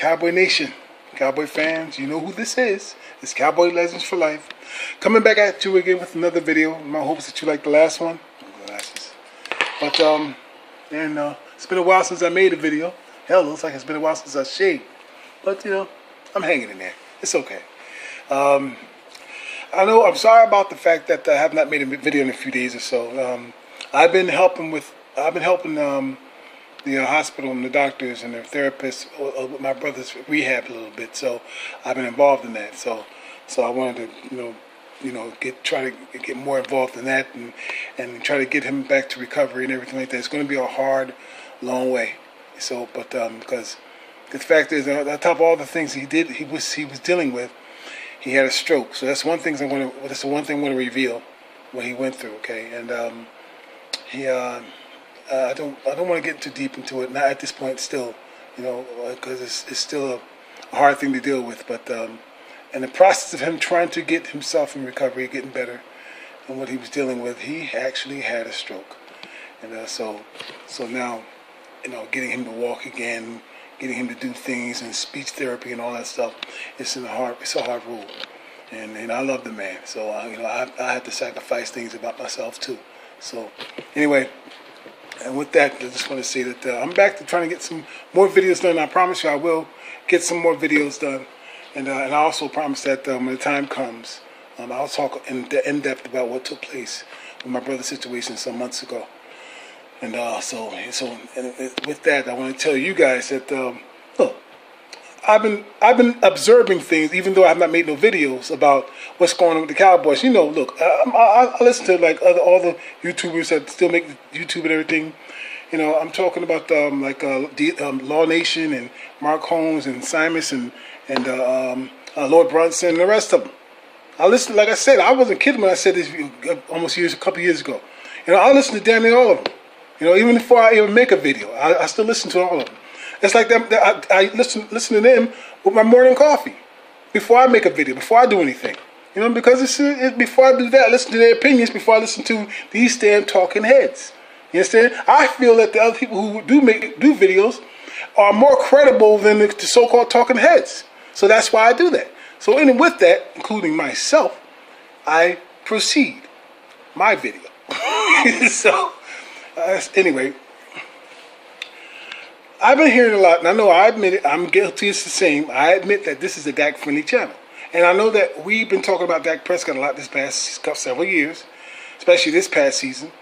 Cowboy Nation, Cowboy fans, you know who this is. It's Cowboy Legends for Life. Coming back at you again with another video. My hopes that you like the last one. Glasses. But it's been a while since I made a video. Hell, it looks like it's been a while since I shaved. But you know, I'm hanging in there. It's okay. I know I'm sorry about the fact that I have not made a video in a few days or so. I've been helping the hospital and the doctors and their therapists with my brother's rehab a little bit. So I've been involved in that. So I wanted to try to get more involved in that and try to get him back to recovery and everything like that. It's going to be a hard, long way. So, but because the fact is, on top of all the things he was dealing with, he had a stroke. So that's one thing that's the one thing I want to reveal what he went through. Okay, and I don't want to get too deep into it. Not at this point, still, because it's still a hard thing to deal with. But in the process of him trying to get himself in recovery, getting better, and what he was dealing with, he actually had a stroke. And so now, getting him to walk again, getting him to do things and speech therapy and all that stuff, it's a hard rule. And I love the man, so I had to sacrifice things about myself too. So anyway, and with that, I just want to say that I'm back to trying to get some more videos done. I promise you I will get some more videos done. And I also promise that when the time comes, I'll talk in depth about what took place with my brother's situation some months ago. And so with that, I want to tell you guys that look, I've been observing things, even though I have not made no videos about what's going on with the Cowboys. Look, I listen to all the YouTubers that still make YouTube and everything. I'm talking about Law Nation and Mark Holmes and Simus and Lord Brunson and the rest of them. I listen. Like I said, I wasn't kidding when I said this a couple years ago. I listen to damn near all of them. Even before I even make a video, I still listen to all of them. It's like them. I listen to them with my morning coffee before I make a video, before I do anything. Because it's before I do that, I listen to their opinions before I listen to these damn talking heads. You understand? I feel that the other people who do videos are more credible than the so-called talking heads. So that's why I do that. So with that, including myself, I proceed my video. So anyway, I've been hearing a lot, and I know I admit it, I'm guilty, it's the same. I admit that this is a Dak-friendly channel. And I know that we've been talking about Dak Prescott a lot this past several years, especially this past season.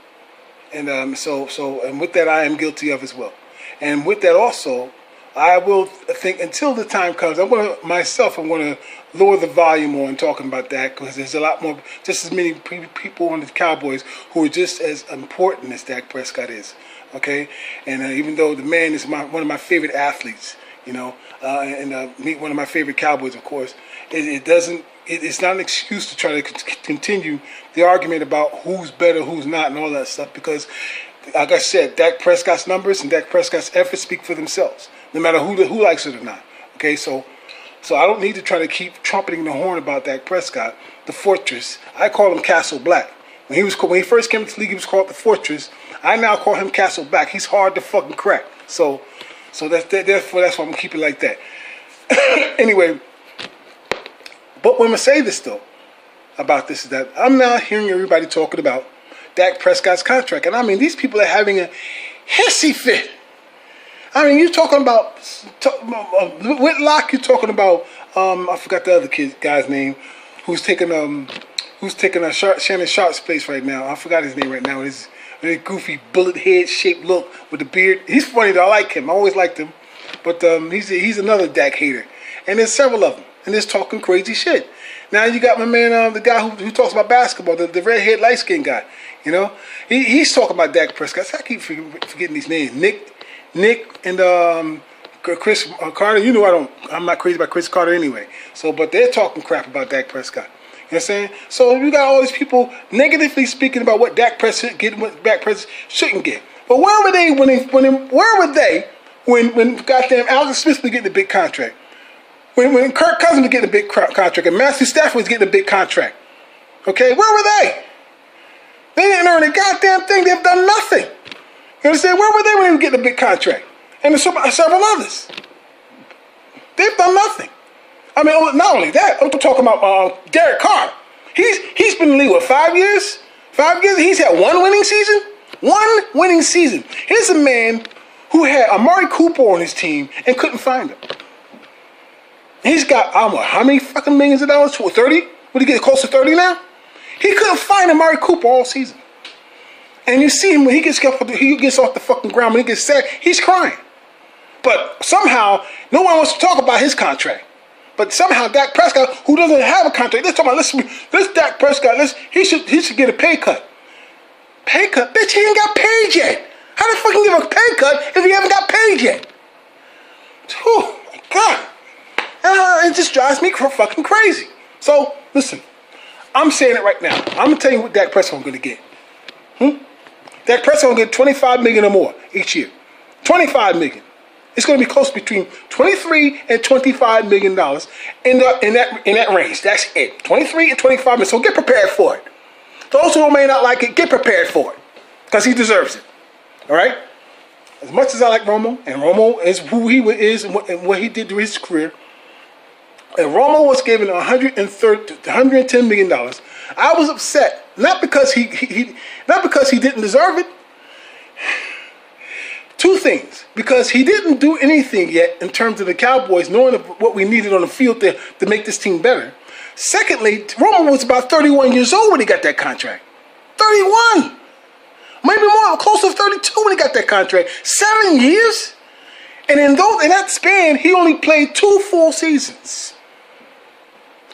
And so with that, I am guilty of as well. And with that also, I will think until the time comes, I'm going to lower the volume on talking about Dak, because there's a lot more, just as many people on the Cowboys who are just as important as Dak Prescott is. Okay, and even though the man is one of my favorite athletes, and one of my favorite Cowboys, of course, it's not an excuse to try to continue the argument about who's better, who's not, and all that stuff. Because, like I said, Dak Prescott's numbers and Dak Prescott's efforts speak for themselves, no matter who likes it or not. Okay, so I don't need to try to keep trumpeting the horn about Dak Prescott, the Fortress. I call him Castle Black. When he first came to the league, he was called the Fortress. I now call him Castle Black. He's hard to fucking crack. So therefore that's why I'm keeping it like that. Anyway, but when I say this though about this is that I'm now hearing everybody talking about Dak Prescott's contract, and I mean these people are having a hissy fit. I mean you're talking about Whitlock. You're talking about I forgot the other guy's name who's taking Shannon Sharp's place right now. I forgot his name right now. His goofy bullet head shaped look with the beard. He's funny though. I like him. I always liked him. But he's another Dak hater. And there's several of them. And they're talking crazy shit. Now you got my man, the guy who talks about basketball, the red-haired, light-skinned guy. He's talking about Dak Prescott. I keep forgetting these names. Nick and Chris Carter. I'm not crazy about Chris Carter anyway. But they're talking crap about Dak Prescott. You know what I'm saying? So you got all these people negatively speaking about what Dak Prescott get and what Dak Prescott shouldn't get. But where were they when goddamn Alex Smith was getting a big contract? When Kirk Cousins was getting a big contract and Matthew Stafford was getting a big contract? Okay, where were they? They didn't earn a goddamn thing. They've done nothing. You understand? Where were they when they were getting a big contract? And there's several others. They've done nothing. I mean, not only that, I'm talking about Derek Carr. He's been in the league, what, 5 years? 5 years? He's had one winning season? One winning season. Here's a man who had Amari Cooper on his team and couldn't find him. He's got, I don't know, how many fucking millions of dollars? 30? Would he get close to 30 now? He couldn't find Amari Cooper all season. And you see him when he gets off the fucking ground, when he gets sacked, he's crying. But somehow, no one wants to talk about his contract. But somehow Dak Prescott, who doesn't have a contract, they're talking about, this Dak Prescott, he should get a pay cut. Pay cut? Bitch, he ain't got paid yet. How the fuck can you give a pay cut if he haven't got paid yet? Oh, my God. It just drives me fucking crazy. So, listen, I'm saying it right now. I'm going to tell you what Dak Prescott is going to get. Dak Prescott will get $25 million or more each year. $25 million. It's going to be close between $23 and $25 million in that range. That's it. 23 and 25 million. So get prepared for it. Those who may not like it, get prepared for it. Because he deserves it. All right? As much as I like Romo, and Romo is who he is and what he did to his career, and Romo was given $110 million, I was upset. Not because he didn't deserve it. Two things. Because he didn't do anything yet in terms of the Cowboys knowing what we needed on the field to make this team better. Secondly, Romo was about 31 years old when he got that contract. 31! Maybe more, close to 32 when he got that contract. 7 years? And in that span, he only played 2 full seasons.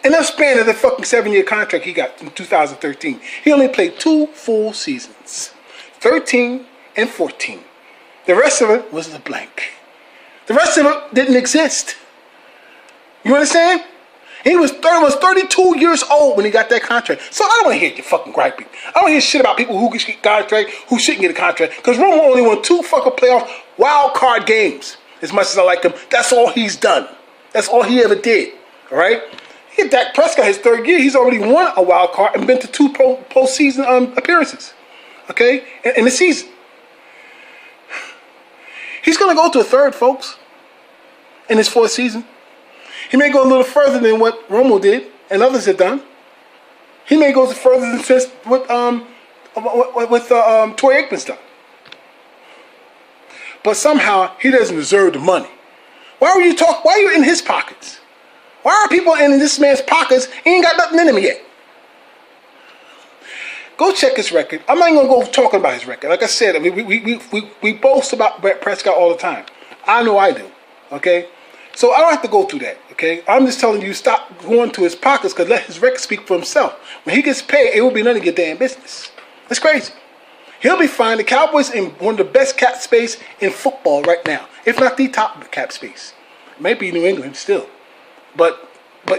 In that span of the fucking 7-year contract he got in 2013, he only played 2 full seasons. 13 and 14. The rest of it was a blank. The rest of it didn't exist. You understand? He was 32 years old when he got that contract. So I don't want to hear your fucking griping. I don't hear shit about people who get a contract, who shouldn't get a contract. Because Romo only won 2 fucking playoff wild card games. As much as I like him, that's all he's done. That's all he ever did. All right? He Dak Prescott, his 3rd year, he's already won a wild card and been to 2 postseason appearances. Okay? In the season. He's going to go to a 3rd, folks, in his 4th season. He may go a little further than what Romo did and others have done. He may go further than just what Troy Aikman's done. But somehow he doesn't deserve the money. Why are you in his pockets? Why are people in this man's pockets? He ain't got nothing in him yet. Go check his record. I'm not even going to go talking about his record. Like I said, I mean, we boast about Brett Prescott all the time. I know I do. Okay? So I don't have to go through that. Okay? I'm just telling you, stop going to his pockets because let his record speak for himself. When he gets paid, it will be none of your damn business. That's crazy. He'll be fine. The Cowboys in one of the best cap space in football right now. If not the top cap space. Maybe New England still. But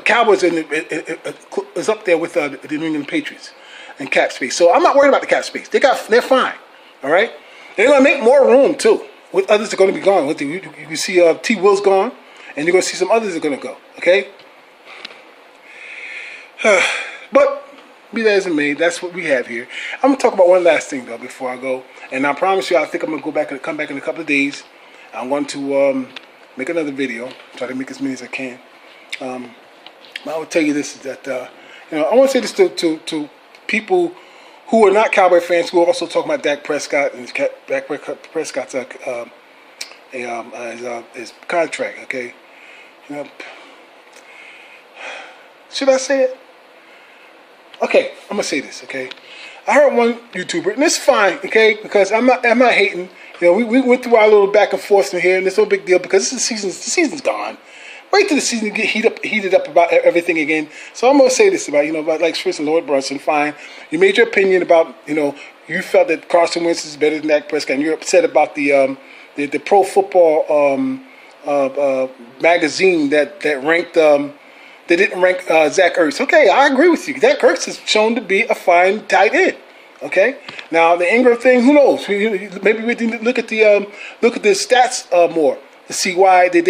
Cowboys is up there with the New England Patriots in cap space. So I'm not worried about the cap space. They're fine. All right? They're going to make more room, too. With others are going to be gone. You can see T. Will's gone. And you're going to see some others that are going to go. Okay? But, be that as it may, that's what we have here. I'm going to talk about one last thing, though, before I go. And I promise you, I think I'm going to come back in a couple of days. I'm going to make another video. Try to make as many as I can. I will tell you this, is that, I want to say this to people who are not Cowboy fans, who are also talking about Dak Prescott and Dak Prescott's his contract, okay? Should I say it? Okay, I'm gonna say this, okay? I heard one YouTuber, and it's fine, okay? Because I'm not hating. We went through our little back and forth in here, and it's no big deal because the season's gone. Wait till the season get heated up about everything again. So I'm gonna say this about like for instance, Lord Brunson. Fine, you made your opinion about you felt that Carson Wentz is better than Dak Prescott, and you're upset about the Pro Football magazine that ranked they didn't rank Zach Ertz. Okay, I agree with you. Zach Ertz is shown to be a fine tight end. Okay, now the Ingram thing, who knows? Maybe we need to look at the stats more to see why they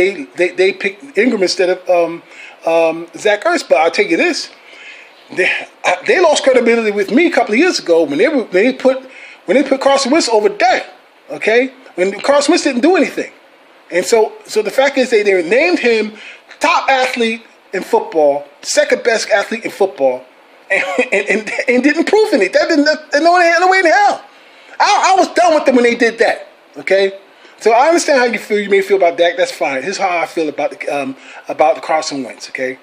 picked Ingram instead of Zach Ertz. But I'll tell you this: they lost credibility with me a couple of years ago when they put Carson Wentz over Dak. Okay, when Carson Wentz didn't do anything. And so the fact is they named him top athlete in football, second best athlete in football, and didn't prove any. That didn't no way in hell. I was done with them when they did that. Okay, so I understand how you feel. You may feel about Dak. That's fine. Here's how I feel about the Carson Wentz. Okay,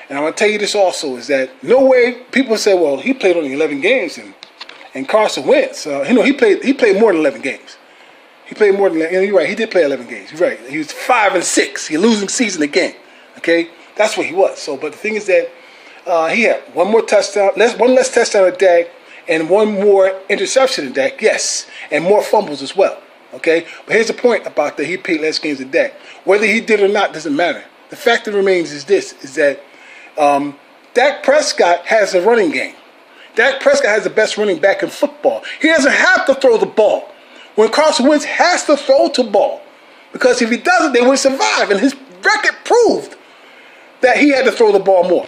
and I'm gonna tell you this also is that no way people say, well, he played only 11 games and Carson Wentz, he played more than 11 games. He played more than, you're right, he did play 11 games. You're right. He was 5-6. He losing season again. Okay? That's what he was. So, but the thing is that he had one more touchdown, one less touchdown at Dak, and one more interception at Dak, yes, and more fumbles as well. Okay? But here's the point about that he played less games than Dak. Whether he did or not doesn't matter. The fact that remains is this, is that Dak Prescott has a running game. Dak Prescott has the best running back in football. He doesn't have to throw the ball. When Carson Wentz has to throw the ball, because if he doesn't, they would survive. And his record proved that he had to throw the ball more.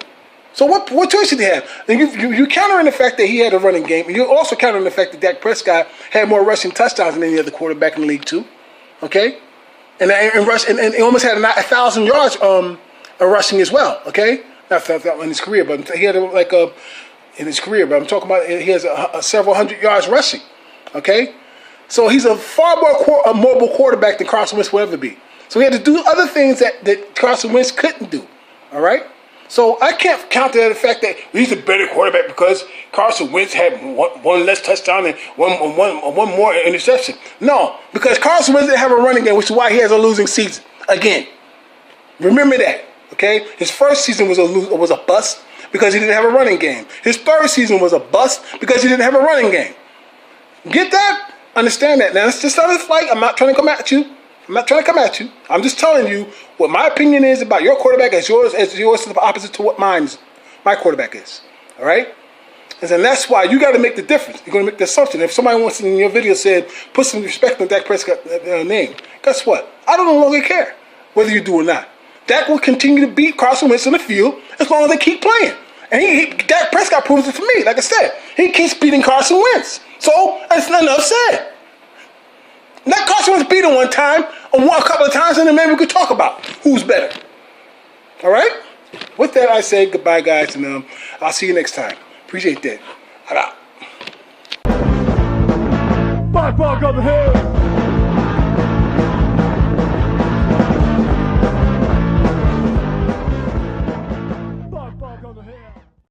So what choice did he have? And you're countering the fact that he had a running game, and you're also countering the fact that Dak Prescott had more rushing touchdowns than any other quarterback in the league too. Okay, and he almost had 1,000 yards rushing as well. Okay, not in his career, but he had in his career. But I'm talking about he has several hundred yards rushing. Okay. So he's a far more mobile quarterback than Carson Wentz will ever be. So he had to do other things that Carson Wentz couldn't do. All right? So I can't counter the fact that he's a better quarterback because Carson Wentz had one less touchdown and one more interception. No, because Carson Wentz didn't have a running game, which is why he has a losing season. Again, remember that. Okay? His first season was a bust because he didn't have a running game. His third season was a bust because he didn't have a running game. Get that? Understand that. Now, it's just another fight. I'm not trying to come at you. I'm just telling you what my opinion is about your quarterback as yours is the opposite to what my quarterback is. All right? And then that's why you got to make the difference. You're going to make the assumption. If somebody wants in your video said, put some respect on Dak Prescott's name, guess what? I don't no longer care whether you do or not. Dak will continue to beat Carson Wentz on the field as long as they keep playing. And Dak Prescott proves it to me. Like I said, he keeps beating Carson Wentz. So, that's not enough said. Let Carson Wentz beat him one time, or a couple of times, and then maybe we could talk about who's better. All right? With that, I say goodbye, guys, and I'll see you next time. Appreciate that. I'm out. Five ball, go the hill.